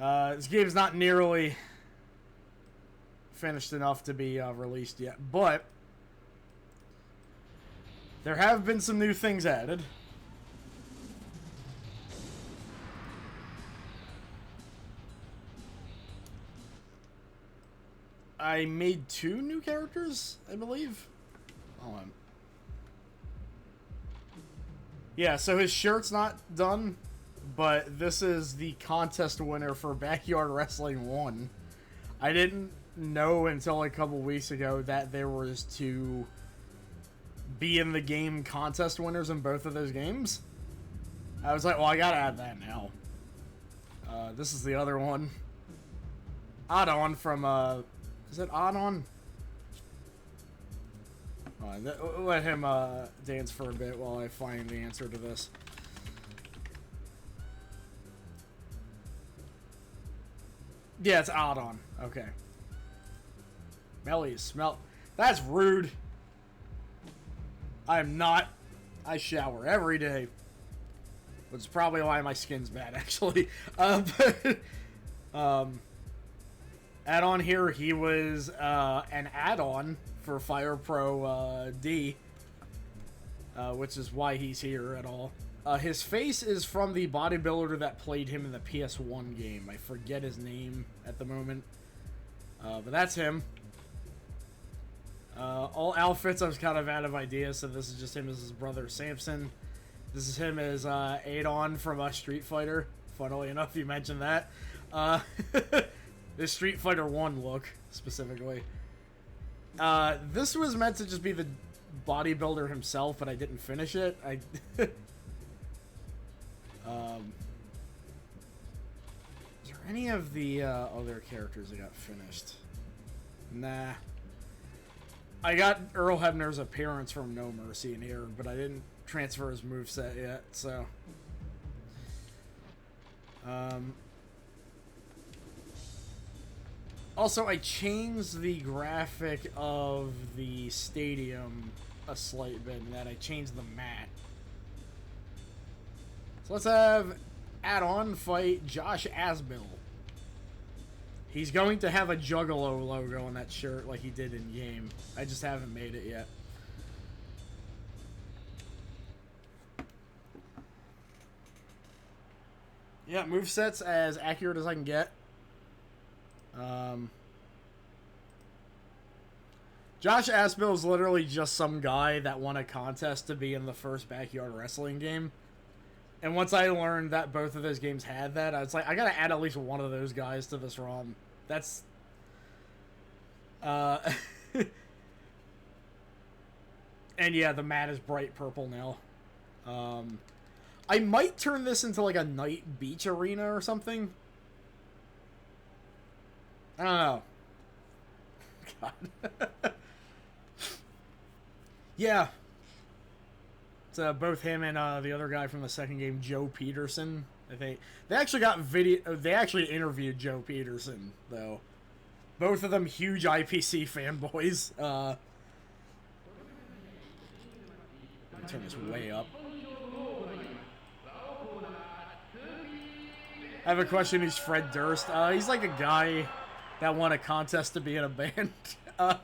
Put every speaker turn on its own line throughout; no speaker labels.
This game's not nearly finished enough to be released yet, but there have been some new things added. I made 2 new characters, I believe. Hold on. Yeah, so his shirt's not done, but this is the contest winner for Backyard Wrestling 1. I didn't know until a couple weeks ago that there was 2 be in the game contest winners in both of those games. I was like, well, I gotta add that now. This is the other one. Add-on from, is it Add-on? Let him dance for a bit while I find the answer to this. Yeah, it's Add-on. Okay. Melly, smell. That's rude. I'm not. I shower every day. Which is probably why my skin's bad, actually. Add-on here, he was an add-on for Fire Pro D, which is why he's here at all. His face is from the bodybuilder that played him in the PS1 game. I forget his name at the moment, but that's him. All outfits I was kind of out of ideas, so this is just him as his brother Samson. This is him as Adon from Street Fighter. Funnily enough, you mentioned that. This Street Fighter 1 look, specifically. This was meant to just be the bodybuilder himself, but I didn't finish it. Is there any of the other characters that got finished? Nah. I got Earl Hebner's appearance from No Mercy in here, but I didn't transfer his moveset yet, so... Also, I changed the graphic of the stadium a slight bit, in that I changed the mat. So let's have add-on fight Josh Asbill. He's going to have a Juggalo logo on that shirt like he did in game. I just haven't made it yet. Yeah, movesets as accurate as I can get. Josh Aspel is literally just some guy that won a contest to be in the first Backyard Wrestling game. And once I learned that both of those games had that, I was like, I gotta add at least one of those guys to this ROM. That's... and yeah, the mat is bright purple now. I might turn this into like a night beach arena or something. I don't know. God. Yeah. It's both him and the other guy from the second game, Joe Peterson. I think they actually got video. They actually interviewed Joe Peterson, though. Both of them huge IPC fanboys. Let me turn this way up. I have a question. Who's Fred Durst? He's like a guy that won a contest to be in a band. I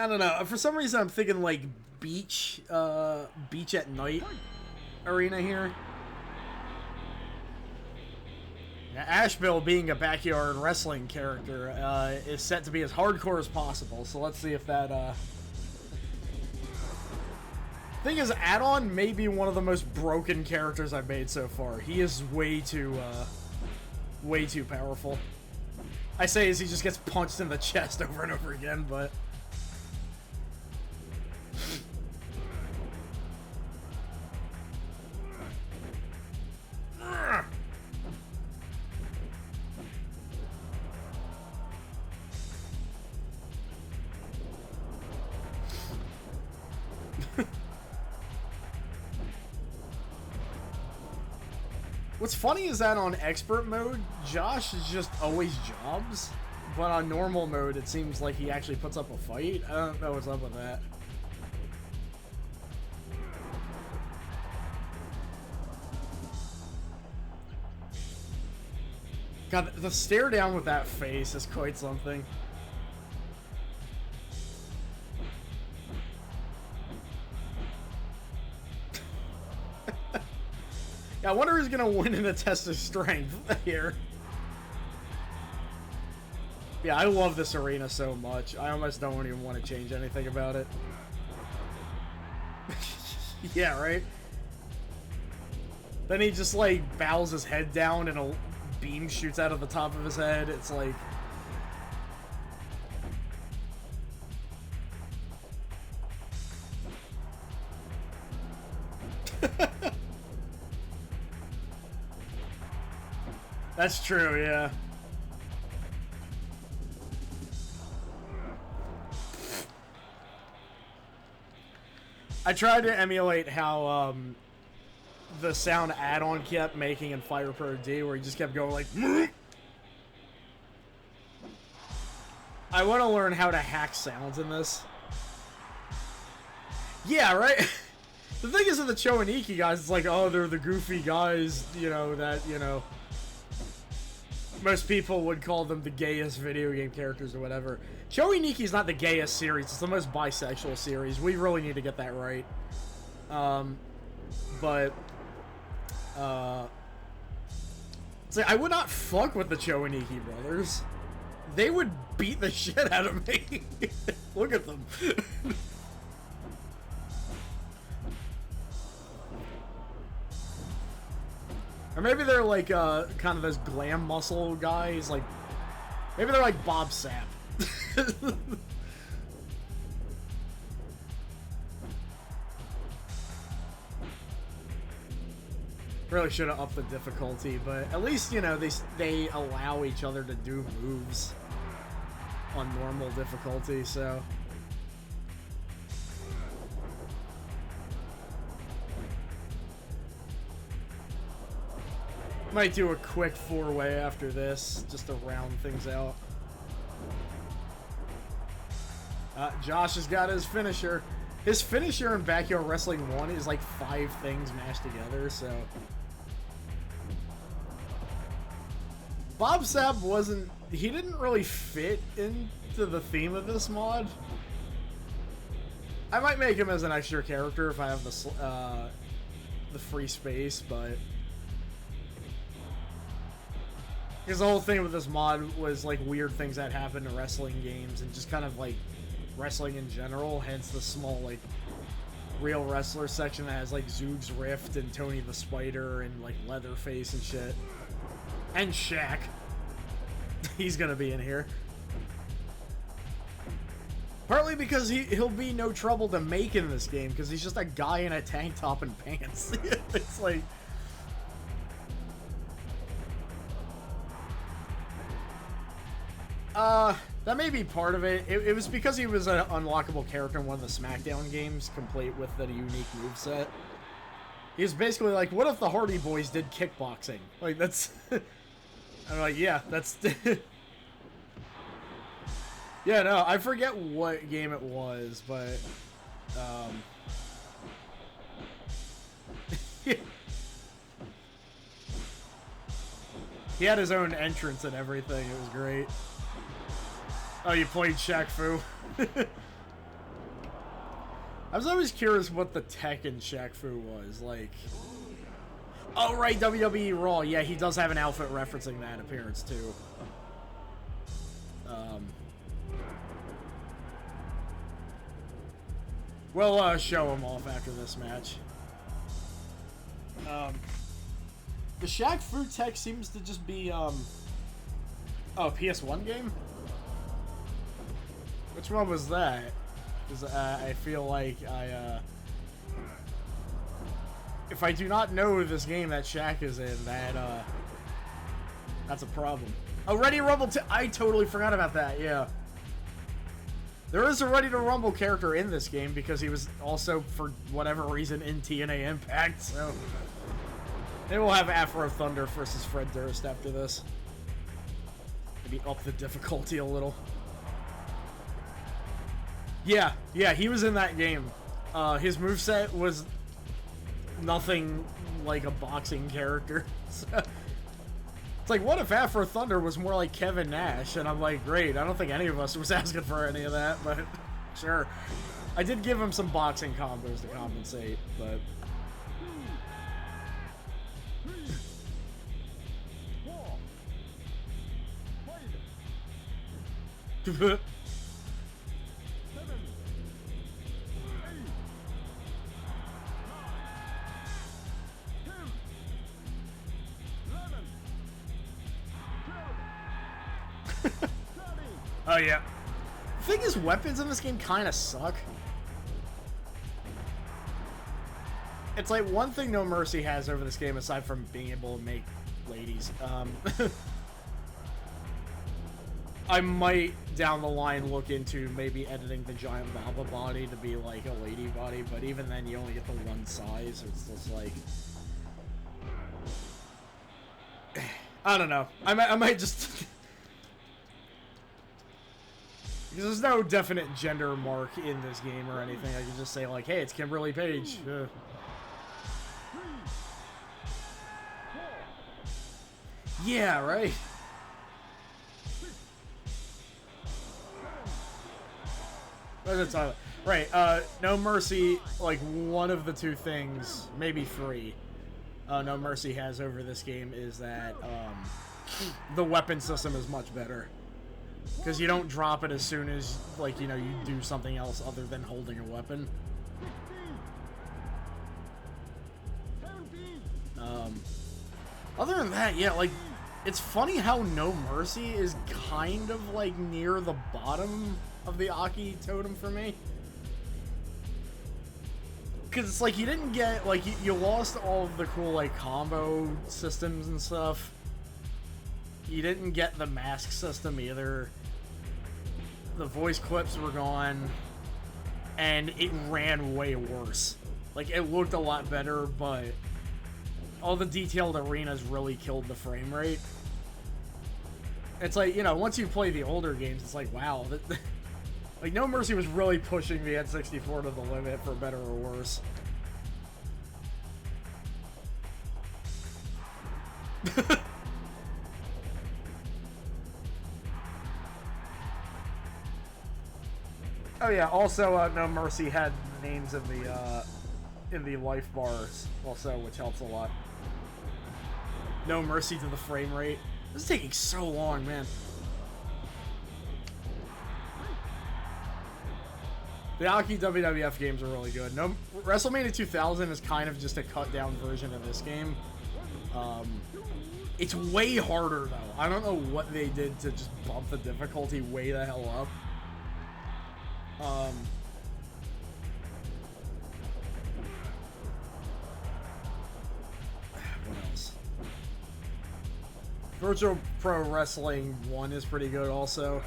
don't know. For some reason, I'm thinking like beach at night arena here. Now, Asheville, being a backyard wrestling character, is set to be as hardcore as possible. So let's see if that. Thing is, Add-on may be one of the most broken characters I've made so far. He is way too powerful. I say as he just gets punched in the chest over and over again, but. What's funny is that on expert mode, Josh is just always jobs. But on normal mode, it seems like he actually puts up a fight. I don't know what's up with that. God, the stare down with that face is quite something. Yeah, I wonder who's gonna win in a test of strength here. Yeah, I love this arena so much. I almost don't even want to change anything about it. Yeah, right? Then he just, like, bows his head down and a beam shoots out of the top of his head. It's like... That's true, yeah. I tried to emulate how the sound add-on kept making in Fire Pro D, where he just kept going like... I want to learn how to hack sounds in this. Yeah, right? The thing is with the Chowaniki guys, it's like, oh, they're the goofy guys, you know, that, you know... Most people would call them the gayest video game characters or whatever. Chowaniki not the gayest series. It's the most bisexual series. We really need to get that right. It's like, I would not fuck with the Chowaniki brothers. They would beat the shit out of me. Look at them. Or maybe they're like kind of those glam muscle guys, like maybe they're like Bob Sapp. Really should have upped the difficulty, but at least, you know, they allow each other to do moves on normal difficulty, so. Might do a quick four-way after this, just to round things out. Josh has got his finisher. His finisher in Backyard Wrestling 1 is like 5 things mashed together, so... Bob Sapp wasn't... He didn't really fit into the theme of this mod. I might make him as an extra character if I have the free space, but... Because the whole thing with this mod was like weird things that happen to wrestling games and just kind of like wrestling in general, hence the small like real wrestler section that has like Zoog's Rift and Tony the Spider and like Leatherface and shit. And Shaq. He's gonna be in here. Partly because he'll be no trouble to make in this game because he's just a guy in a tank top and pants. It's like... that may be part of it. It was because he was an unlockable character in one of the SmackDown games, complete with the unique moveset. He was basically like, what if the Hardy Boys did kickboxing? Like, that's... I'm like, yeah, that's... Yeah, no, I forget what game it was, but... He had his own entrance and everything. It was great. Oh, you played Shaq Fu? I was always curious what the tech in Shaq Fu was. Like... Oh, right, WWE Raw. Yeah, he does have an outfit referencing that appearance, too. We'll show him off after this match. The Shaq Fu tech seems to just be, Oh, PS1 game? Which one was that? Because I feel like if I do not know this game that Shaq is in, that's a problem. Oh, Ready to Rumble! I totally forgot about that. Yeah, there is a Ready to Rumble character in this game because he was also, for whatever reason, in TNA Impact. So maybe we'll have Afro Thunder versus Fred Durst after this. Maybe up the difficulty a little. Yeah, he was in that game. His moveset was nothing like a boxing character. So, it's like, what if Afro Thunder was more like Kevin Nash? And I'm like, great, I don't think any of us was asking for any of that, but sure. I did give him some boxing combos to compensate, but... Oh yeah. The thing is, weapons in this game kind of suck. It's like one thing No Mercy has over this game, aside from being able to make ladies. I might, down the line, look into maybe editing the giant Baba body to be like a lady body, but even then you only get the one size, so it's just like... I don't know. I might just... Because there's no definite gender mark in this game or anything. I can just say like, hey, it's Kimberly Page. Yeah, right? Right, No Mercy, like, one of the two things, maybe three, No Mercy has over this game is that, the weapon system is much better. Because you don't drop it as soon as, like, you know, you do something else other than holding a weapon. Other than that, yeah, like, it's funny how No Mercy is kind of, like, near the bottom of the Aki totem for me. Because it's like, you didn't get, like, you lost all of the cool, like, combo systems and stuff. You didn't get the mask system either. The voice clips were gone. And it ran way worse. Like, it looked a lot better, but all the detailed arenas really killed the frame rate. It's like, you know, once you play the older games, it's like, wow. Like, No Mercy was really pushing the N64 to the limit, for better or worse. Oh yeah, also, No Mercy had names in the life bars, also, which helps a lot. No Mercy to the frame rate. This is taking so long, man. The Aki WWF games are really good. No, WrestleMania 2000 is kind of just a cut-down version of this game. It's way harder, though. I don't know what they did to just bump the difficulty way the hell up. What else? Virtual Pro Wrestling 1 is pretty good, also.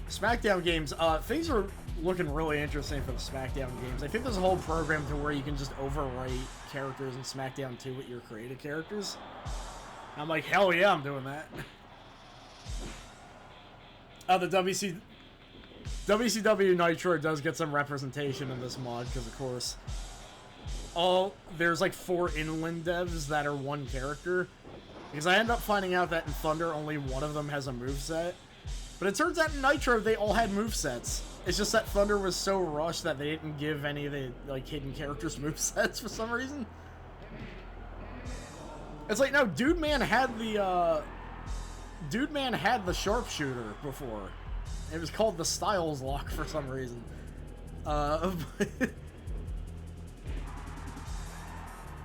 SmackDown games, things are looking really interesting for the SmackDown games. I think there's a whole program to where you can just overwrite characters in SmackDown 2 with your created characters. I'm like, hell yeah, I'm doing that. The WCW Nitro does get some representation in this mod, because of course, there's like 4 inland devs that are one character. Because I end up finding out that in Thunder, only one of them has a moveset. But it turns out in Nitro, they all had movesets. It's just that Thunder was so rushed that they didn't give any of the, like, hidden characters movesets for some reason. It's like, no, Dude Man had the sharpshooter before. It was called the Styles Lock for some reason.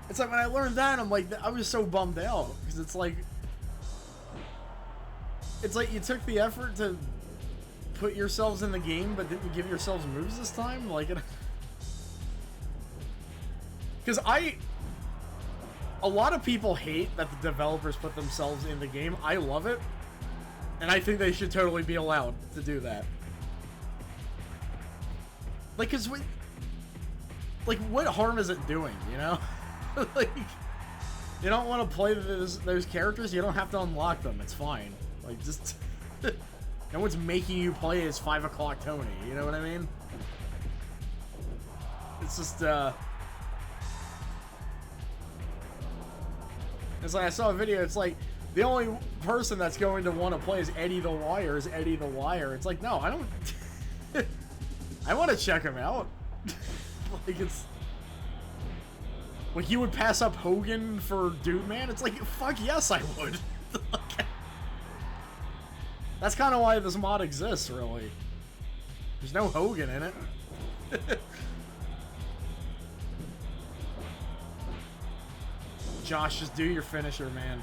It's like, when I learned that, I'm like, I was so bummed out. Because it's like you took the effort to put yourselves in the game, but didn't give yourselves moves this time? Like, because a lot of people hate that the developers put themselves in the game. I love it. And I think they should totally be allowed to do that. Like, because what harm is it doing, you know? Like, you don't want to play those characters, you don't have to unlock them. It's fine. Like, just... no one's making you play as 5 o'clock Tony, you know what I mean? It's just, it's like, I saw a video, it's like, the only person that's going to want to play as Eddie the Wire is Eddie the Wire. It's like, no, I don't... I want to check him out. Like, it's... Like, you would pass up Hogan for Dude Man? It's like, fuck yes, I would. That's kind of why this mod exists, really. There's no Hogan in it. Josh, just do your finisher, man.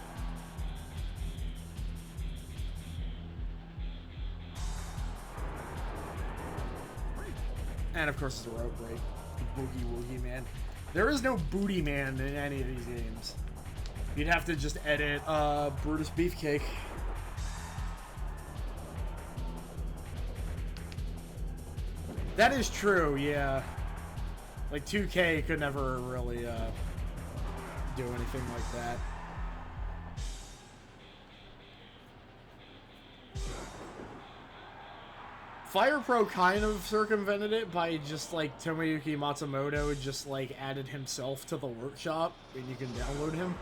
And of course, it's a rope break. Boogie Woogie, man. There is no Booty Man in any of these games. You'd have to just edit Brutus Beefcake. That is true, yeah. Like, 2K could never really do anything like that. Fire Pro kind of circumvented it by just, like, Tomoyuki Matsumoto just, like, added himself to the workshop, and you can download him.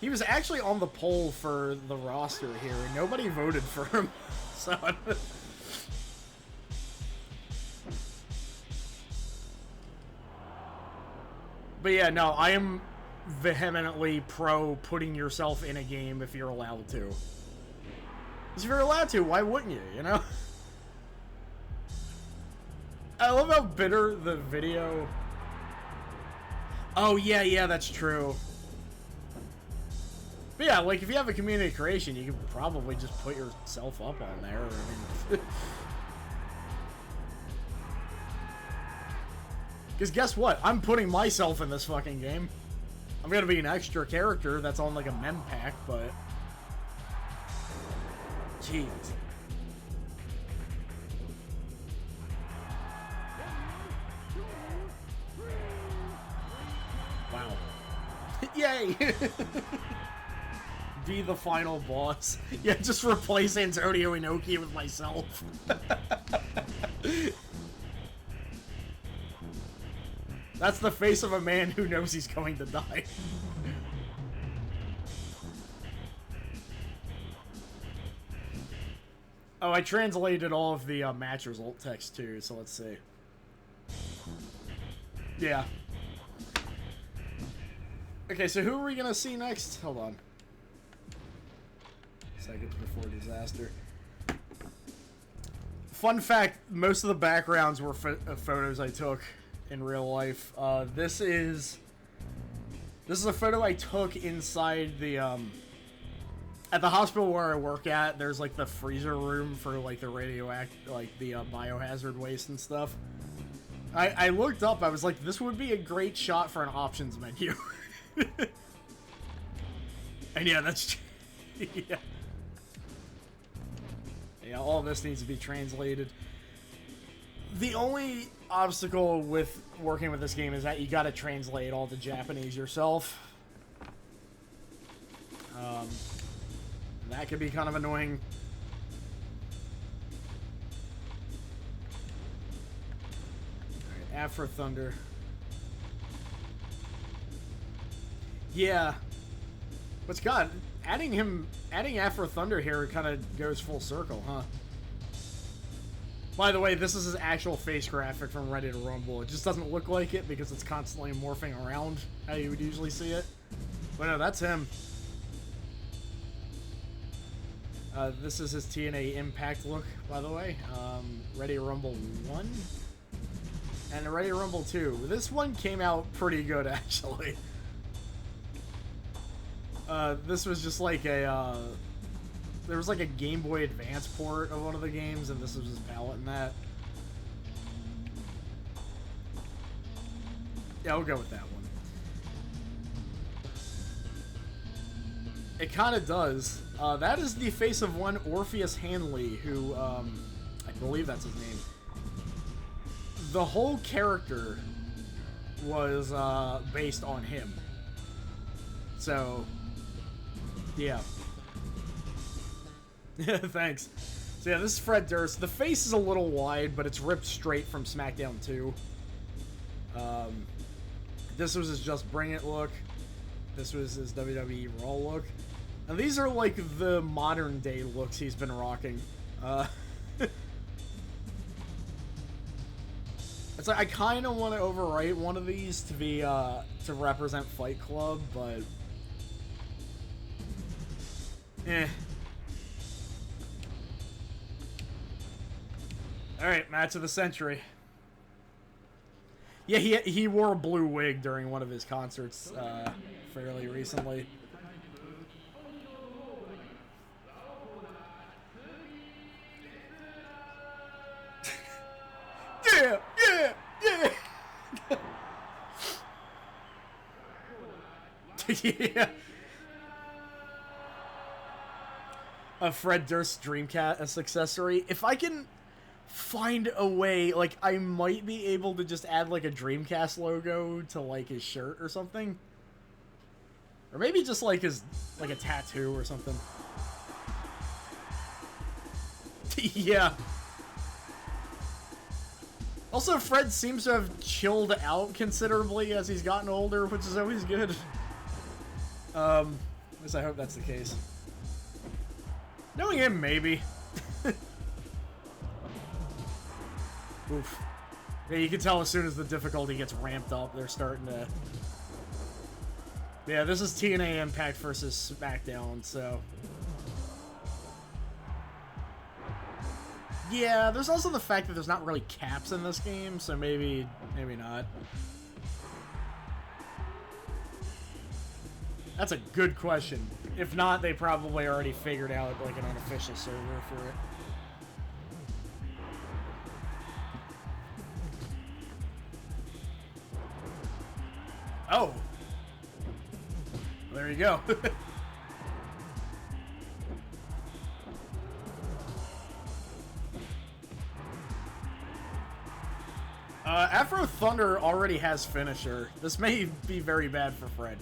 He was actually on the poll for the roster here, and nobody voted for him, so... But yeah, no, I am vehemently pro putting yourself in a game if you're allowed to. Because if you're allowed to, why wouldn't you, you know? I love how bitter the video... Oh, yeah, that's true. But yeah, like, if you have a community creation, you can probably just put yourself up on there. I mean... Because guess what? I'm putting myself in this fucking game. I'm gonna be an extra character that's on like a mem pack, but... Jeez. Wow. Yay! Be the final boss. Yeah, just replace Antonio Inoki with myself. That's the face of a man who knows he's going to die. Oh, I translated all of the match result text too, so let's see. Yeah. Okay, so who are we gonna see next? Hold on. Seconds before disaster. Fun fact, most of the backgrounds were photos I took in real life. This is a photo I took inside the at the hospital where I work at. There's like the freezer room for like the biohazard waste and stuff. I looked up, I was like, this would be a great shot for an options menu. And yeah, that's yeah. Yeah, all this needs to be translated. The only obstacle with working with this game is that you gotta translate all the Japanese yourself. That could be kind of annoying. Alright, Afro Thunder. Yeah. But God, adding Afro Thunder here kind of goes full circle, huh? By the way, this is his actual face graphic from Ready to Rumble. It just doesn't look like it because it's constantly morphing around how you would usually see it. But no, that's him. This is his TNA Impact look, by the way. Ready to Rumble 1 and Ready to Rumble 2. This one came out pretty good, actually. This was just like a, there was like a Game Boy Advance port of one of the games, and this was his palette in that. Yeah, I'll go with that one. It kind of does. That is the face of one Orpheus Hanley, who, I believe that's his name. The whole character was based on him. So, yeah. Thanks. So yeah, this is Fred Durst. The face is a little wide, but it's ripped straight from SmackDown 2. This was his Just Bring It look. This was his WWE Raw look. And these are like the modern day looks he's been rocking. It's like I kind of want to overwrite one of these to be to represent Fight Club, but All right, match of the century. Yeah, he wore a blue wig during one of his concerts fairly recently. Yeah, yeah, yeah. Yeah. A Fred Durst Dreamcast accessory. If I can find a way, like, I might be able to just add, like, a Dreamcast logo to, like, his shirt or something. Or maybe just, like, his, like, a tattoo or something. Yeah. Also, Fred seems to have chilled out considerably as he's gotten older, which is always good. At least I hope that's the case. Knowing him, maybe. Oof. Yeah, you can tell as soon as the difficulty gets ramped up, they're starting to... Yeah, this is TNA Impact versus SmackDown, so... Yeah, there's also the fact that there's not really caps in this game, so maybe not. That's a good question. If not, they probably already figured out, like, an unofficial server for it. Oh! There you go. Afro Thunder already has finisher. This may be very bad for Fred.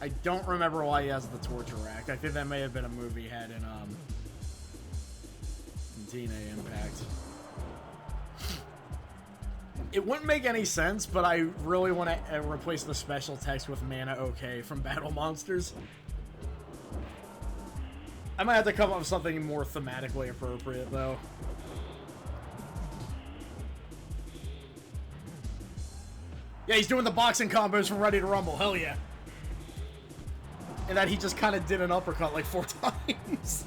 I don't remember why he has the torture rack. I think that may have been a move he had in TNA Impact. It wouldn't make any sense, but I really want to replace the special text with Mana OK from Battle Monsters. I might have to come up with something more thematically appropriate, though. Yeah, he's doing the boxing combos from Ready to Rumble. Hell yeah. And that he just kind of did an uppercut like 4 times.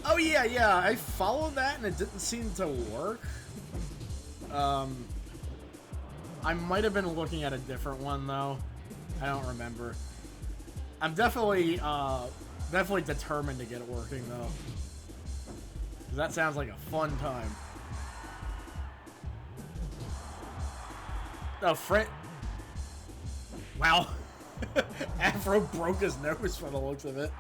Oh yeah, I followed that and it didn't seem to work. I might have been looking at a different one though. I don't remember. I'm definitely determined to get it working though. 'Cause that sounds like a fun time. Oh, Fred. Wow. Afro broke his nose from the looks of it.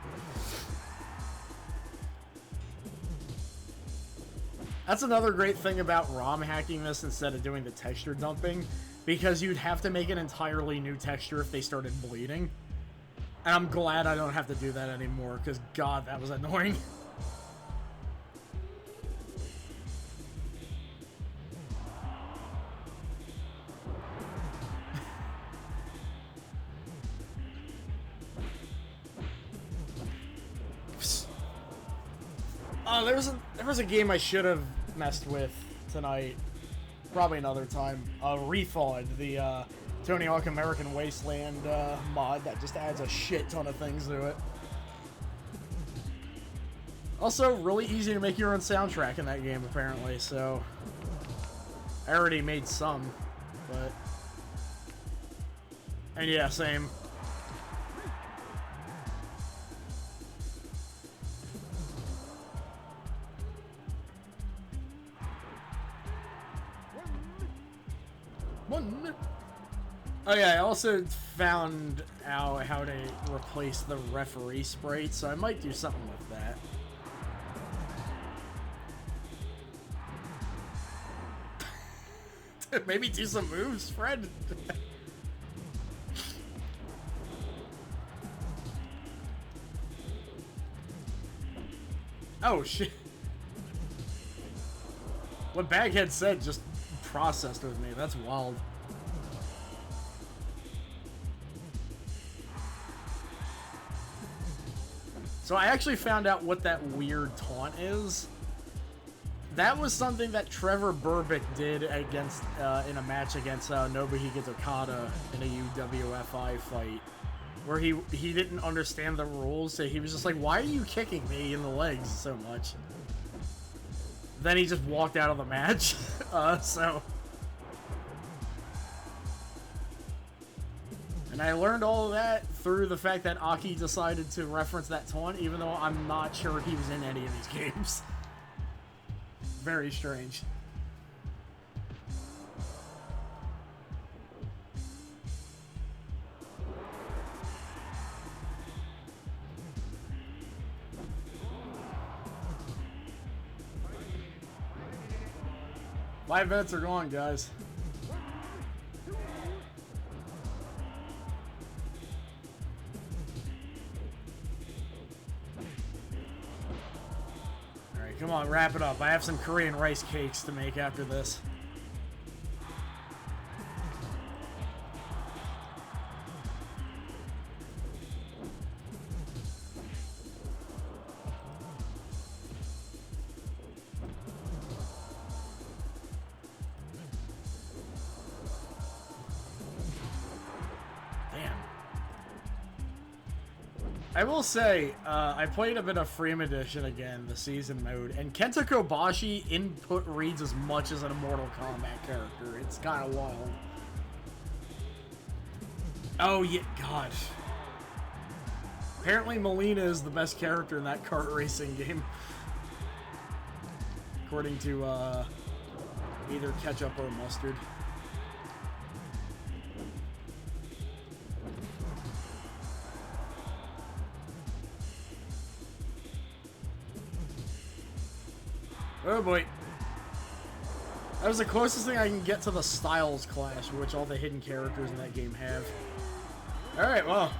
That's another great thing about ROM hacking this instead of doing the texture dumping, because you'd have to make an entirely new texture if they started bleeding. And I'm glad I don't have to do that anymore, because God, that was annoying. There was a game I should have messed with tonight. Probably another time. Rethawed, the Tony Hawk American Wasteland mod that just adds a shit ton of things to it. Also, really easy to make your own soundtrack in that game, apparently, so... I already made some, but... And yeah, same. One. Oh yeah, I also found out how to replace the referee sprite, so I might do something with that. Maybe do some moves, Fred. Oh shit. What Baghead said just processed with me. That's wild. So I actually found out what that weird taunt is. That was something that Trevor Burbick did against in a match against Nobuhiko Okada in a UWFI fight, where he didn't understand the rules, so he was just like, "Why are you kicking me in the legs so much?" Then he just walked out of the match. And I learned all of that through the fact that Aki decided to reference that taunt, even though I'm not sure he was in any of these games. Very strange. Five minutes are gone, guys. Alright, come on, wrap it up. I have some Korean rice cakes to make after this. I will say, I played a bit of Freedom Edition again, the season mode, and Kenta Kobashi input reads as much as an Mortal Kombat character. It's kind of wild. Oh, yeah, God. Apparently Melina is the best character in that kart racing game. According to, either Ketchup or Mustard. Oh boy. That was the closest thing I can get to the Styles Clash, which all the hidden characters in that game have. Alright, well.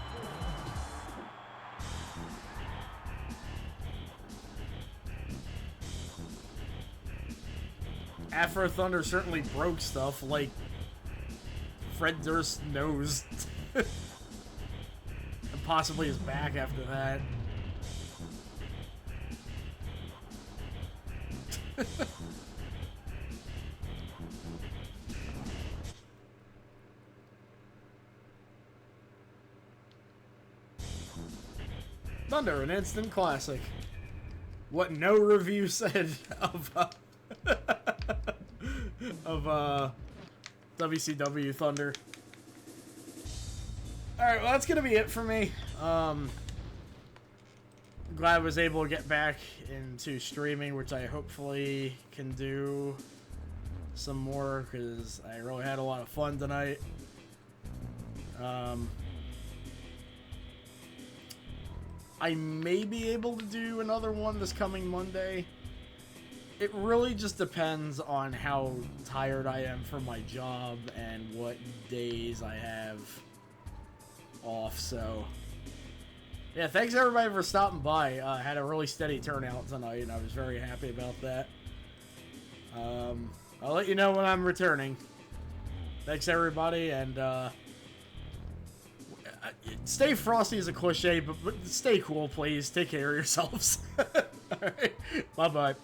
Afro Thunder certainly broke stuff, like Fred Durst's nose. And possibly his back after that. Thunder, an instant classic. What no review said of WCW Thunder. Alright, well that's gonna be it for me. Glad I was able to get back into streaming, which I hopefully can do some more, because I really had a lot of fun tonight. I may be able to do another one this coming Monday. It really just depends on how tired I am from my job and what days I have off, so... Yeah, thanks everybody for stopping by. I had a really steady turnout tonight, and I was very happy about that. I'll let you know when I'm returning. Thanks everybody, and stay frosty is a cliche, but stay cool, please. Take care of yourselves. Alright, bye-bye.